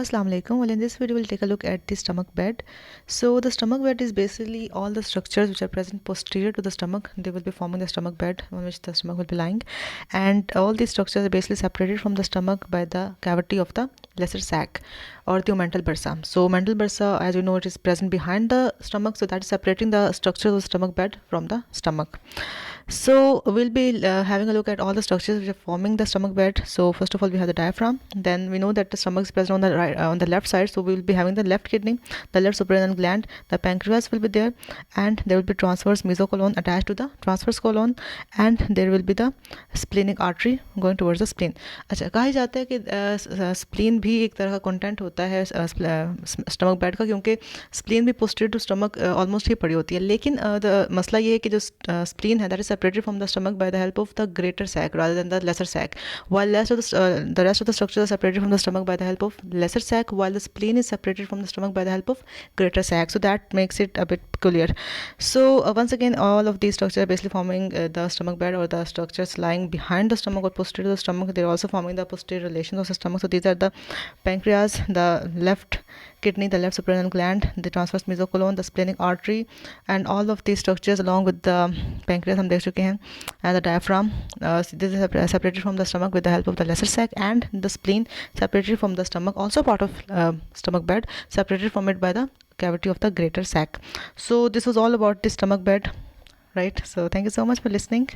Assalamu alaikum. Well, in this video we'll take a look at the stomach bed. So the stomach bed is basically all the structures which are present posterior to the stomach. They will be forming the stomach bed on which the stomach will be lying, and all these structures are basically separated from the stomach by the cavity of the lesser sac or the omental bursa. So omental bursa, as you know, it is present behind the stomach, so that is separating the structures of the stomach bed from the stomach. So we'll be having a look at all the structures which are forming the stomach bed. So first of all we have the diaphragm. Then we know that the stomach is present on the right, on the left side, so we will be having the left kidney, the left suprarenal gland, the pancreas will be there, and there will be transverse mesocolon attached to the transverse colon, and there will be the splenic artery going towards the spleen. अच्छा, कहा जाता है कि spleen भी एक तरह का content होता है स्टमक बेड का, क्योंकि स्प्लीन भी पोस्टीरियर टू स्टमक ऑलमोस्ट ही पड़ी होती है, लेकिन मसला ये है कि जो स्प्लीन है that is separated from the stomach by the help of the greater sac rather than the lesser sac, while the rest of the structures are separated from the stomach by the help of lesser sac, while the spleen is separated from the stomach by the help of greater sac. So that makes it a bit peculiar. So once again, all of these structures are basically forming the stomach bed, or the structures lying behind the stomach or posterior to the stomach. They're also forming the posterior relations of the stomach. So these are the pancreas, the left kidney, the left suprarenal gland, the transverse mesocolon, the splenic artery, and all of these structures along with the pancreas हम देख चुके हैं, and the diaphragm. This is separated from the stomach with the help of the lesser sac, and the spleen separated from the stomach, also part of stomach bed, separated from it by the cavity of the greater sac. So this was all about the stomach bed, right? So thank you so much for listening.